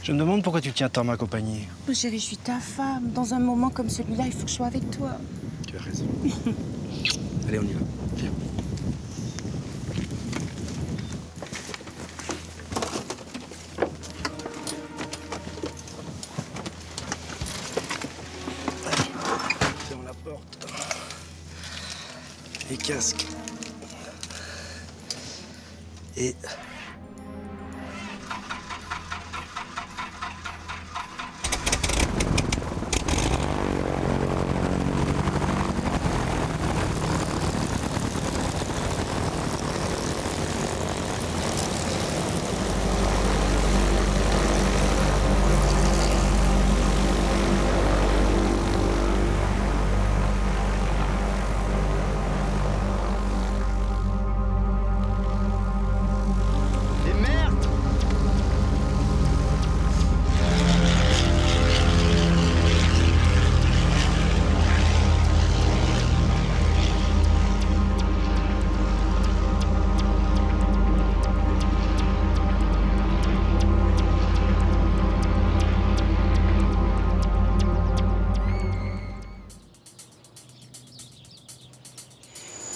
Je me demande pourquoi tu tiens tant ma compagnie. Oh, chérie, je suis ta femme. Dans un moment comme celui-là, il faut que je sois avec toi. Tu as raison. Allez, on y va. Viens. Ferme la porte. Les casques. Et...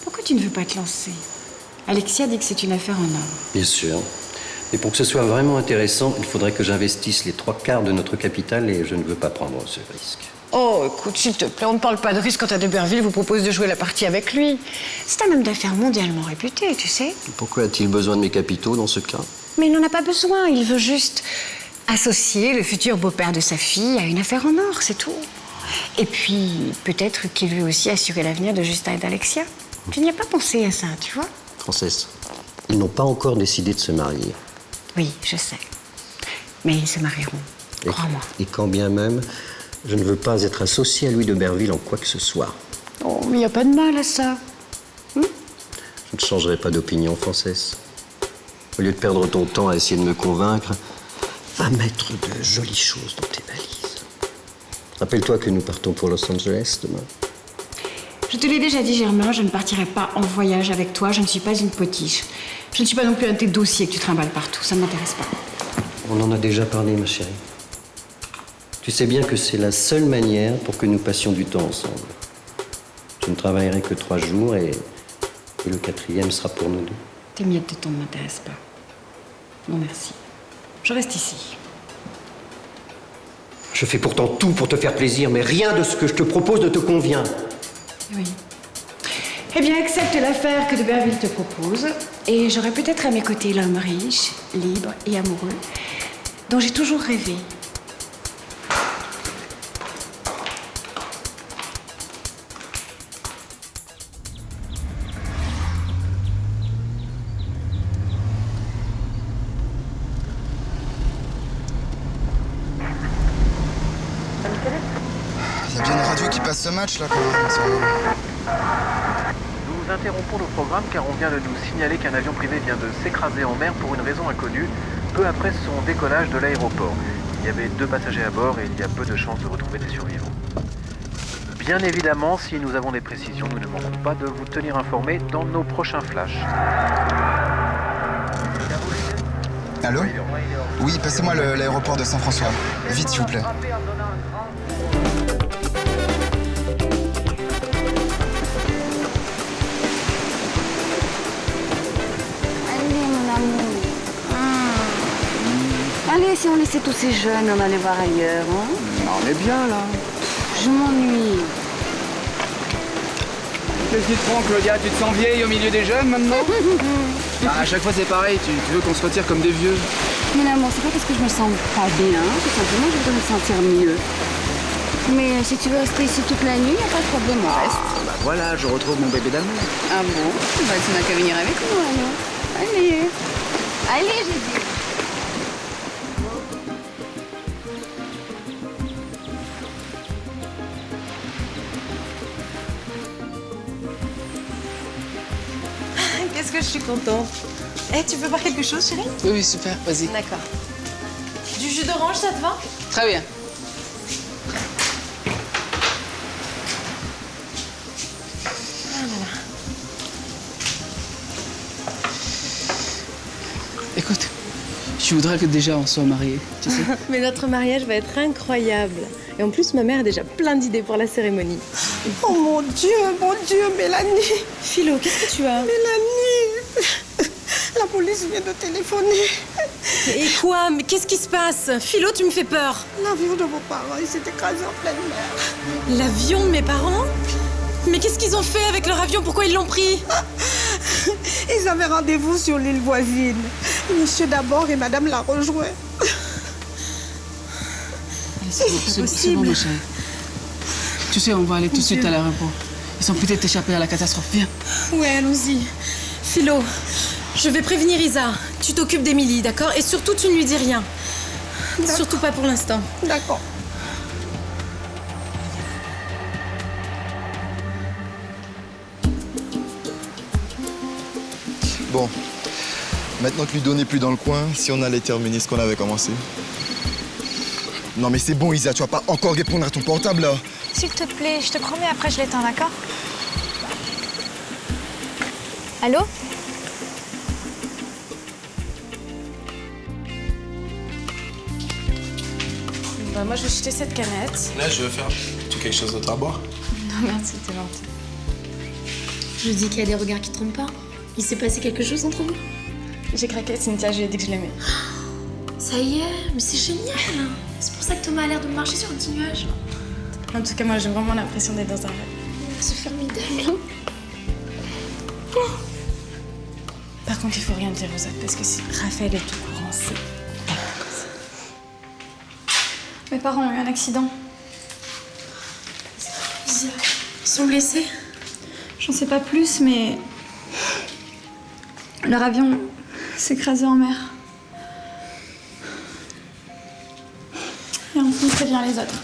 Pourquoi tu ne veux pas te lancer? Alexia dit que c'est une affaire en or. Bien sûr. Mais pour que ce soit vraiment intéressant, il faudrait que j'investisse les 3/4 de notre capital et je ne veux pas prendre ce risque. Oh, écoute, s'il te plaît, on ne parle pas de risque quand D'Héberville vous propose de jouer la partie avec lui. C'est un homme d'affaires mondialement réputé, tu sais. Pourquoi a-t-il besoin de mes capitaux dans ce cas? Mais il n'en a pas besoin, il veut juste associer le futur beau-père de sa fille à une affaire en or, c'est tout. Et puis, peut-être qu'il veut aussi assurer l'avenir de Justin et d'Alexia. Tu n'y as pas pensé à ça, tu vois? Frances, ils n'ont pas encore décidé de se marier. Oui, je sais. Mais ils se marieront, crois-moi. Et quand bien même, je ne veux pas être associé à Louis d'Héberville en quoi que ce soit. Oh, mais il n'y a pas de mal à ça. Je ne changerai pas d'opinion, Frances. Au lieu de perdre ton temps à essayer de me convaincre, va mettre de jolies choses dans tes valises. Rappelle-toi que nous partons pour Los Angeles demain. Je te l'ai déjà dit, Germain, je ne partirai pas en voyage avec toi. Je ne suis pas une potiche. Je ne suis pas non plus un de tes dossiers que tu trimbales partout. Ça ne m'intéresse pas. On en a déjà parlé, ma chérie. Tu sais bien que c'est la seule manière pour que nous passions du temps ensemble. Je ne travaillerai que 3 jours et le 4e sera pour nous 2. Tes miettes de temps ne m'intéressent pas. Non, merci. Je reste ici. Je fais pourtant tout pour te faire plaisir, mais rien de ce que je te propose ne te convient. Oui. Eh bien, accepte l'affaire que D'Héberville te propose. Et j'aurai peut-être à mes côtés l'homme riche, libre et amoureux, dont j'ai toujours rêvé. Il y a bien une radio qui passe ce match là quand même. Nous interrompons nos programmes car on vient de nous signaler qu'un avion privé vient de s'écraser en mer pour une raison inconnue, peu après son décollage de l'aéroport. Il y avait 2 passagers à bord et il y a peu de chances de retrouver des survivants. Bien évidemment, si nous avons des précisions, nous ne manquons pas de vous tenir informés dans nos prochains flashs. Allô? Oui, passez-moi l'aéroport de Saint-François. Vite, s'il vous plaît. Allez, mon amour. Allez, si on laissait tous ces jeunes, on allait voir ailleurs, hein? On est bien, là. Je m'ennuie. Qu'est-ce qui te prend, Claudia? Tu te sens vieille au milieu des jeunes, maintenant? À chaque fois, c'est pareil. Tu veux qu'on se retire comme des vieux. Mais l'amour, c'est pas parce que je me sens pas bien, tout simplement, je voudrais me sentir mieux. Mais si tu veux rester ici toute la nuit, y a pas de problème, on reste. Bah voilà, je retrouve mon bébé d'amour. Ah bon? Bah, tu n'as qu'à venir avec moi, alors. Allez. Allez, j'ai dit. Qu'est-ce que je suis contente. Eh, tu veux boire quelque chose, chérie? Oui, super, vas-y. D'accord. Du jus d'orange, ça te va? Très bien. Écoute, je Je voudrais que déjà on soit mariés, tu sais. Mais notre mariage va être incroyable. Et en plus, ma mère a déjà plein d'idées pour la cérémonie. Oh mon Dieu, Mélanie. Philo, qu'est-ce que tu as? Mélanie, la police vient de téléphoner. Et quoi? Mais qu'est-ce qui se passe? Philo, tu me fais peur. L'avion de vos parents, il s'est écrasé en pleine mer. L'avion de mes parents? Mais qu'est-ce qu'ils ont fait avec leur avion? Pourquoi ils l'ont pris? Ils avaient rendez-vous sur l'île voisine. Monsieur d'abord et madame l'a rejoint. C'est bon, ma chérie. Tu sais, on va aller tout de suite à l'aéroport. Ils ont peut-être échappé à la catastrophe. Viens. Ouais, allons-y. Philo, je vais prévenir Isa. Tu t'occupes d'Émilie, d'accord? Et surtout, tu ne lui dis rien. Surtout pas pour l'instant. D'accord. Bon, maintenant que Ludo n'est plus dans le coin, si on allait terminer ce qu'on avait commencé. Non mais c'est bon Isa, tu vas pas encore répondre à ton portable là. S'il te plaît, je te promets, après je l'éteins, d'accord? Allô? Bah, moi, je vais jeter cette canette. Là, je veux faire quelque chose d'autre à boire. Non, merci, t'es gentil. Je dis qu'il y a des regards qui trompent pas. Il s'est passé quelque chose entre vous? J'ai craqué, Cynthia, je lui ai dit que je l'aimais. Ça y est, mais c'est génial. C'est pour ça que Thomas a l'air de marcher sur un petit nuage. En tout cas, moi, j'ai vraiment l'impression d'être dans un rêve. C'est formidable. Par contre, il faut rien dire aux autres, parce que si Raphaël est au courant, c'est... Mes parents ont eu un accident. Ils sont blessés? J'en sais pas plus, mais... leur avion s'est écrasé en mer. Et on prévient les autres.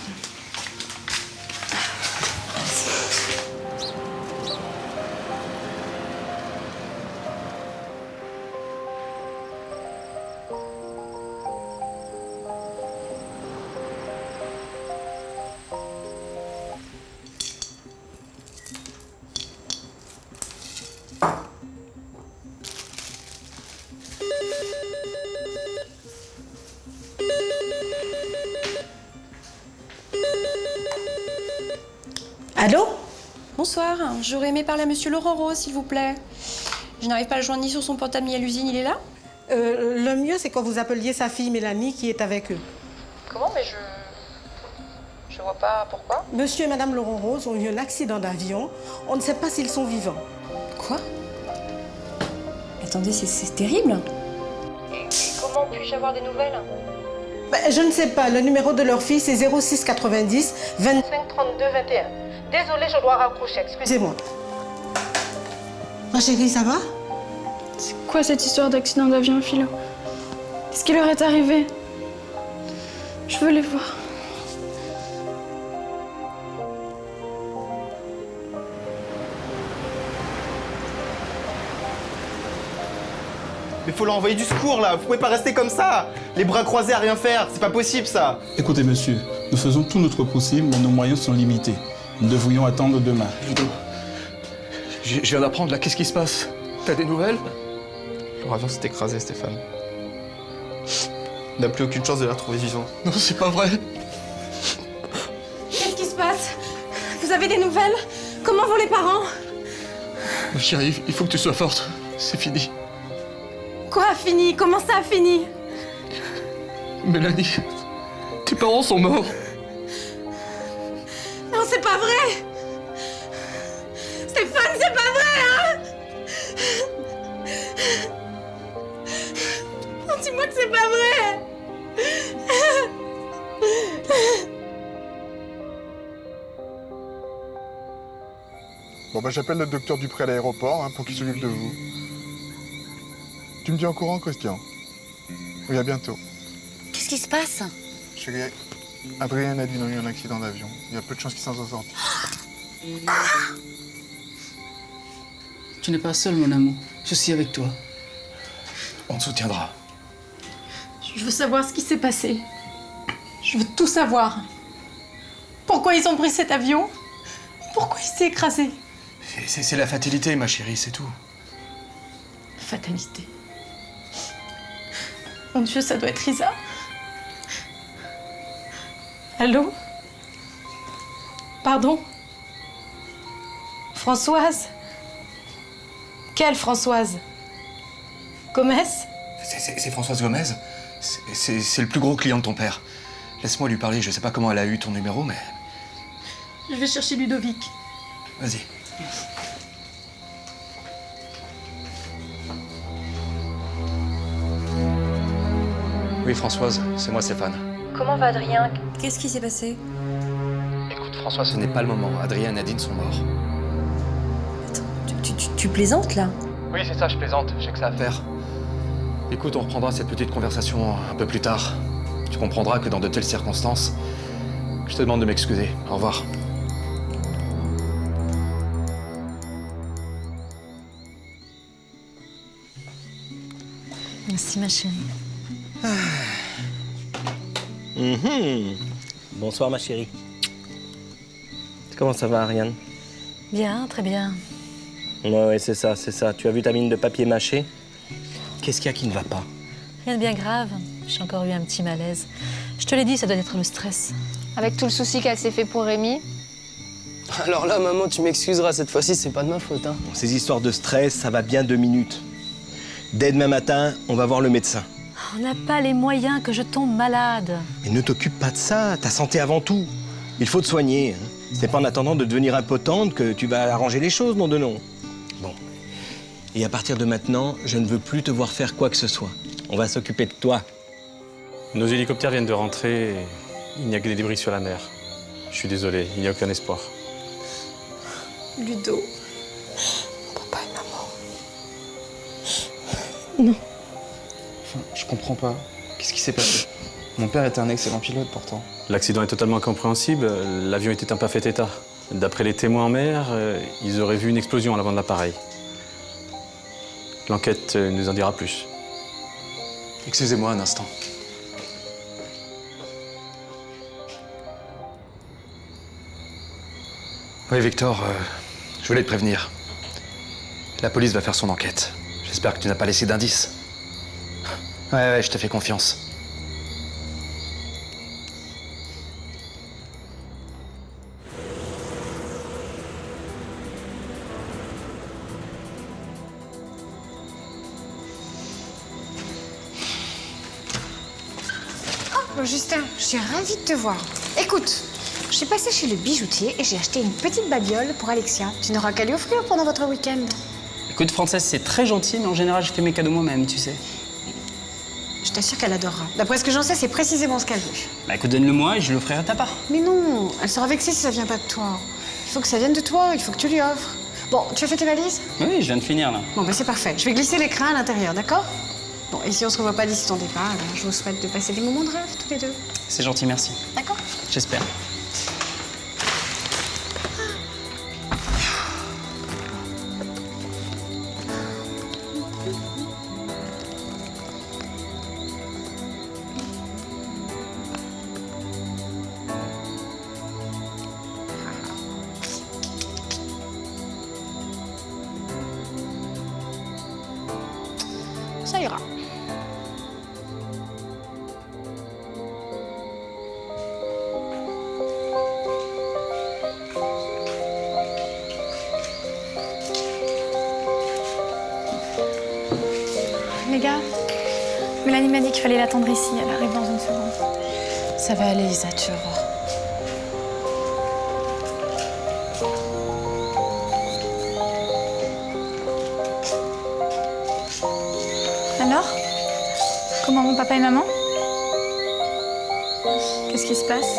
Allô? Bonsoir, j'aurais aimé parler à monsieur Laurent Rose, s'il vous plaît. Je n'arrive pas à le joindre ni sur son portable ni à l'usine, il est là? Le mieux, c'est que vous appeliez sa fille Mélanie qui est avec eux. Comment? Mais je vois pas pourquoi. Monsieur et madame Laurent Rose ont eu un accident d'avion. On ne sait pas s'ils sont vivants. Quoi? Attendez, c'est terrible. Et comment puis-je avoir des nouvelles? Je ne sais pas. Le numéro de leur fille, c'est 06 90 25 32 21. Désolée, je dois raccrocher. Excusez-moi. Ma chérie, ça va? C'est quoi cette histoire d'accident d'avion, Philo? Qu'est-ce qui leur est arrivé? Je veux les voir. Mais faut leur envoyer du secours là, vous pouvez pas rester comme ça. Les bras croisés à rien faire, c'est pas possible ça. Écoutez monsieur, nous faisons tout notre possible, mais nos moyens sont limités. Nous devrions attendre demain. Ludo, je viens d'apprendre là, qu'est-ce qui se passe? T'as des nouvelles? Leur avion s'est écrasé, Stéphane. On n'a plus aucune chance de les retrouver vivants. Non, c'est pas vrai. Qu'est-ce qui se passe? Vous avez des nouvelles? Comment vont les parents? Ma chérie, il faut que tu sois forte. C'est fini. Quoi, fini? Comment ça, fini? Mélanie, tes parents sont morts. Non, c'est pas vrai! Stéphane, c'est pas vrai, hein? Non, dis-moi que c'est pas vrai! Bon, j'appelle le docteur Dupré à l'aéroport pour qu'il s'occupe de vous. Tu me tiens au courant, Christian? Oui, à bientôt. Qu'est-ce qui se passe? Chérie, Adrien et Nadine ont eu un accident d'avion. Il y a peu de chances qu'ils s'en soient sortis. Tu n'es pas seul, mon amour. Je suis avec toi. On te soutiendra. Je veux savoir ce qui s'est passé. Je veux tout savoir. Pourquoi ils ont pris cet avion? Pourquoi il s'est écrasé? C'est la fatalité, ma chérie, c'est tout. Fatalité. Mon Dieu, ça doit être Risa. Allô? Pardon? Françoise? Quelle Françoise? Gomez? C'est Françoise Gomez. C'est le plus gros client de ton père. Laisse-moi lui parler, je sais pas comment elle a eu ton numéro, mais... Je vais chercher Ludovic. Vas-y. Oui, Françoise, c'est moi, Stéphane. Comment va Adrien? Qu'est-ce qui s'est passé? Écoute, Françoise, ce n'est pas le moment. Adrien et Nadine sont morts. Tu plaisantes là? Oui, c'est ça, je plaisante. J'ai que ça à faire. Écoute, on reprendra cette petite conversation un peu plus tard. Tu comprendras que dans de telles circonstances, je te demande de m'excuser. Au revoir. Merci, ma chérie. Bonsoir, ma chérie. Comment ça va, Ariane? Bien, très bien. Ouais, c'est ça, c'est ça. Tu as vu ta mine de papier mâché? Qu'est-ce qu'il y a qui ne va pas? Rien de bien grave. J'ai encore eu un petit malaise. Je te l'ai dit, ça doit être le stress. Avec tout le souci qu'elle s'est fait pour Rémi? Alors là, maman, tu m'excuseras, cette fois-ci, c'est pas de ma faute, hein. Ces histoires de stress, ça va bien 2 minutes. Dès demain matin, on va voir le médecin. On n'a pas les moyens que je tombe malade. Mais ne t'occupe pas de ça, ta santé avant tout. Il faut te soigner. Hein. C'est pas en attendant de devenir impotente que tu vas arranger les choses, nom de nom. Bon. Et à partir de maintenant, je ne veux plus te voir faire quoi que ce soit. On va s'occuper de toi. Nos hélicoptères viennent de rentrer et il n'y a que des débris sur la mer. Je suis désolé, il n'y a aucun espoir. Ludo. Papa et maman. Non. Enfin, je comprends pas. Qu'est-ce qui s'est passé? Mon père était un excellent pilote pourtant. L'accident est totalement incompréhensible. L'avion était en parfait état. D'après les témoins en mer, ils auraient vu une explosion à l'avant de l'appareil. L'enquête nous en dira plus. Excusez-moi un instant. Oui, Victor, je voulais te prévenir. La police va faire son enquête. J'espère que tu n'as pas laissé d'indices. Ouais, je te fais confiance. Oh, Justin, je suis ravie de te voir. Écoute, je suis passée chez le bijoutier et j'ai acheté une petite babiole pour Alexia. Tu n'auras qu'à lui offrir pendant votre week-end. Écoute, Française, c'est très gentil, mais en général, je fais mes cadeaux moi-même, tu sais. Je t'assure qu'elle adorera. D'après ce que j'en sais, c'est précisément ce qu'elle veut. Bah écoute, donne-le-moi et je l'offrirai à ta part. Mais non, elle sera vexée si ça vient pas de toi. Il faut que ça vienne de toi, il faut que tu lui offres. Bon, tu as fait tes valises? Oui, je viens de finir, là. Bon, bah c'est parfait. Je vais glisser l'écran à l'intérieur, d'accord? Bon, et si on se revoit pas d'ici ton départ, alors je vous souhaite de passer des moments de rêve, tous les deux. C'est gentil, merci. D'accord? J'espère. Ça ira. Les gars, Mélanie m'a dit qu'il fallait l'attendre ici. Elle arrive dans une seconde. Ça va aller, Isa, tu vas voir. Alors? Comment vont papa et maman? Qu'est-ce qui se passe?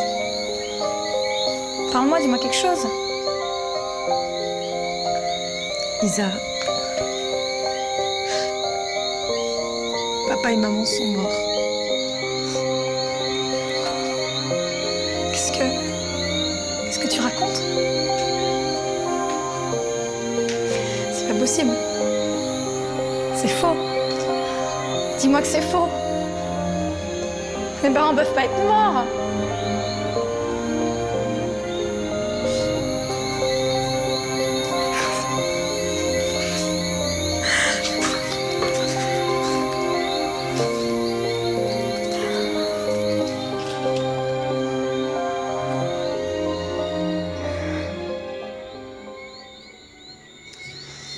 Parle-moi, dis-moi quelque chose. Isa. Papa et maman sont morts. Qu'est-ce que tu racontes? C'est pas possible. C'est faux. Dis-moi que c'est faux. Mes parents peuvent pas être morts.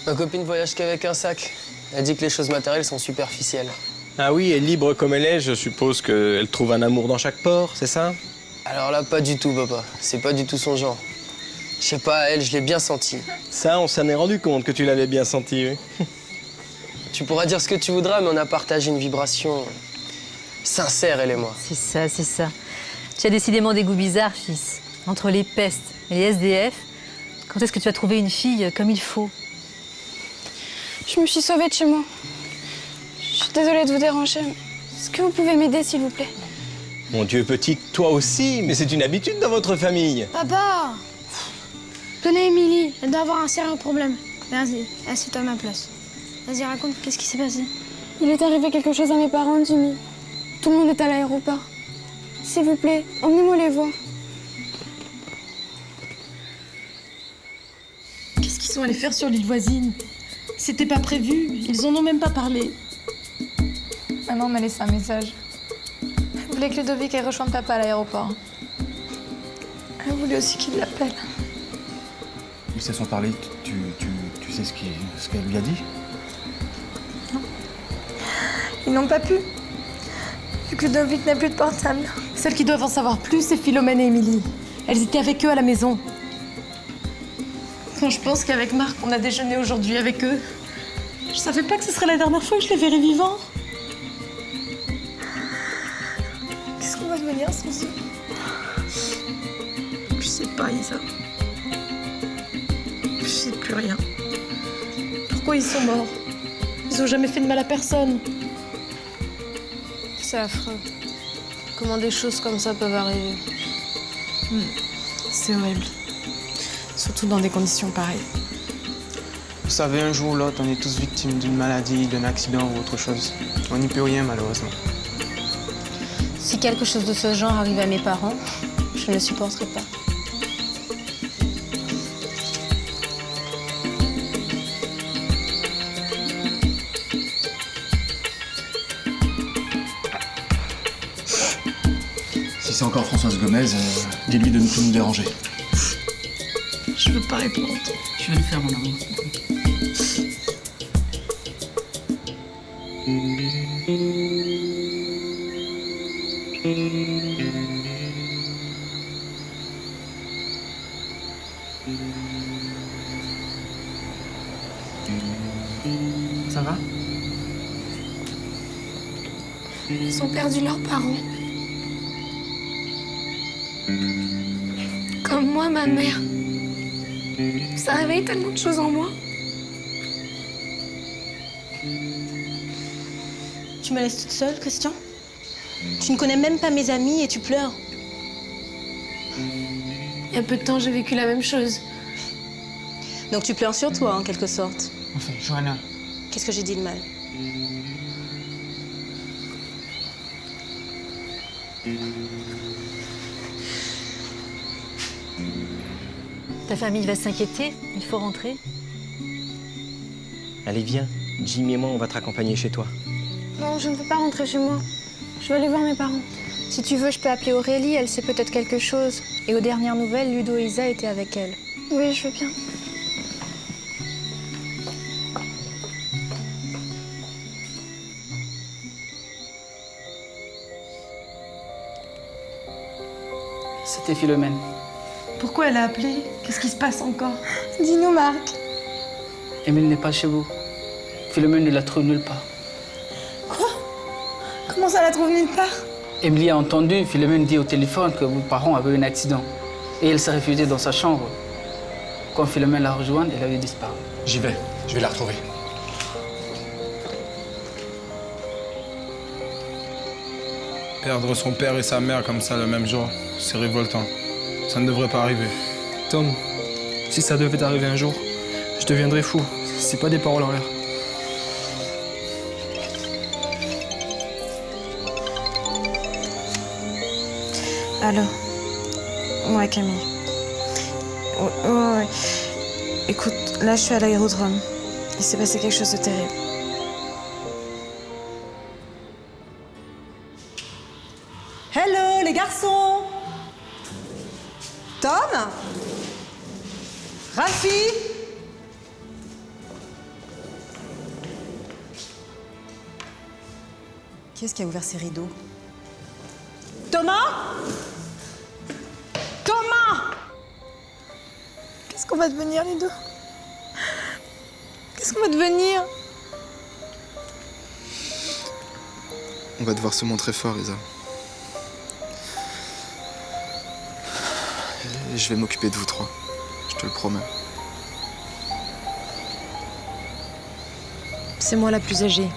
Ma copine voyage qu'avec un sac. Elle dit que les choses matérielles sont superficielles. Ah oui, et libre comme elle est, je suppose qu'elle trouve un amour dans chaque port, c'est ça? Alors là, pas du tout, papa. C'est pas du tout son genre. Je sais pas, elle, je l'ai bien senti. Ça, on s'en est rendu compte que tu l'avais bien senti, oui. Tu pourras dire ce que tu voudras, mais on a partagé une vibration sincère, elle et moi. C'est ça, c'est ça. Tu as décidément des goûts bizarres, fils. Entre les pestes et les SDF, quand est-ce que tu vas trouver une fille comme il faut? Je me suis sauvée de chez moi. Je suis désolée de vous déranger. Est-ce que vous pouvez m'aider, s'il vous plaît? Mon Dieu, petite, toi aussi, mais c'est une habitude dans votre famille. Papa! Tenez, Émilie, elle doit avoir un sérieux problème. Vas-y, assieds-toi à ma place. Vas-y, raconte, qu'est-ce qui s'est passé? Il est arrivé quelque chose à mes parents, Jimmy. Tout le monde est à l'aéroport. S'il vous plaît, emmenez-moi les voir. Qu'est-ce qu'ils sont allés faire sur l'île voisine? C'était pas prévu, ils en ont même pas parlé. Maman m'a laissé un message. Elle voulait que Ludovic aille rejoindre papa à l'aéroport. Elle voulait aussi qu'il l'appelle. Ils se sont parlé, tu sais ce qu'elle lui a dit? Non. Ils n'ont pas pu. Vu que Ludovic n'a plus de portable. Celles qui doivent en savoir plus, c'est Philomène et Émilie. Elles étaient avec eux à la maison. Quand je pense qu'avec Marc, on a déjeuné aujourd'hui avec eux, je savais pas que ce serait la dernière fois que je les verrais vivants. Qu'est-ce qu'on va devenir sans eux? Je sais pas, Isa. Je sais plus rien. Pourquoi ils sont morts? Ils ont jamais fait de mal à personne. C'est affreux. Comment des choses comme ça peuvent arriver? C'est horrible. Surtout dans des conditions pareilles. Vous savez, un jour ou l'autre, on est tous victimes d'une maladie, d'un accident ou autre chose. On n'y peut rien, malheureusement. Si quelque chose de ce genre arrive à mes parents, je ne le supporterai pas. Si c'est encore Françoise Gomez, dis-lui de ne plus nous déranger. Je veux pas répondre. Je vais le faire, mon amour. Ça va? Ils ont perdu leurs parents. Comme moi, ma mère. Ça réveille tellement de choses en moi. Tu me laisses toute seule, Christian? Tu ne connais même pas mes amis et tu pleures. Il y a peu de temps, j'ai vécu la même chose. Donc tu pleures sur toi, en quelque sorte. Enfin, Johanna. Qu'est-ce que j'ai dit de mal? Ta famille va s'inquiéter, il faut rentrer. Allez, viens. Jimmy et moi, on va te raccompagner chez toi. Non, je ne veux pas rentrer chez moi. Je veux aller voir mes parents. Si tu veux, je peux appeler Aurélie, elle sait peut-être quelque chose. Et aux dernières nouvelles, Ludo et Isa étaient avec elle. Oui, je veux bien. C'était Philomène. Pourquoi elle a appelé? Qu'est-ce qui se passe encore? Dis-nous, Marc. Émile n'est pas chez vous. Philomène ne la trouve nulle part. Quoi? Comment ça la trouve nulle part? Émilie a entendu Philomène dire au téléphone que vos parents avaient eu un accident. Et elle s'est réfugiée dans sa chambre. Quand Philomène l'a rejointe, elle avait disparu. J'y vais, je vais la retrouver. Perdre son père et sa mère comme ça le même jour, c'est révoltant. Ça ne devrait pas arriver. Tom, si ça devait arriver un jour, je deviendrais fou. C'est pas des paroles en l'air. Allô? Ouais, Camille. Ouais. Écoute, là, je suis à l'aérodrome. Il s'est passé quelque chose de terrible. Hello, les garçons! Tom? Rafi? Qui est-ce qui a ouvert ces rideaux? Thomas? Thomas! Qu'est-ce qu'on va devenir, les deux? Qu'est-ce qu'on va devenir? On va devoir se montrer fort, Isa. Et je vais m'occuper de vous trois. Je te le promets. C'est moi la plus âgée.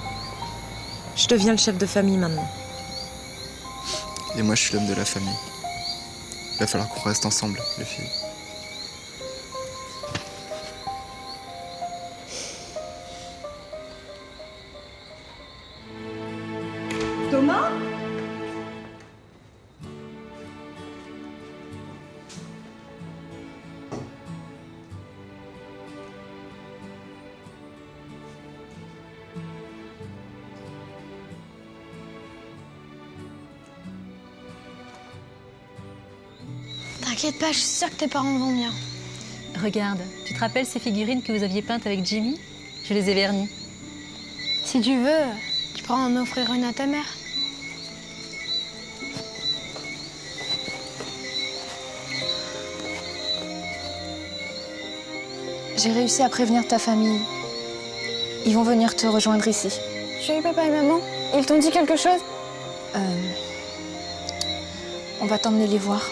Je deviens le chef de famille maintenant. Et moi, je suis l'homme de la famille. Il va falloir qu'on reste ensemble, les filles. Thomas? T'inquiète pas, je suis sûre que tes parents vont bien. Regarde, tu te rappelles ces figurines que vous aviez peintes avec Jimmy? Je les ai vernies. Si tu veux, tu pourras en offrir une à ta mère. J'ai réussi à prévenir ta famille. Ils vont venir te rejoindre ici. Chérie, papa et maman, ils t'ont dit quelque chose? On va t'emmener les voir.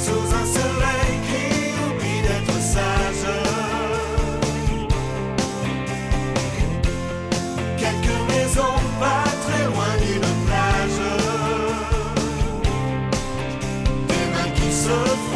Sous un soleil qui oublie d'être sage, quelques maisons pas très loin d'une plage, des mains qui se frottent.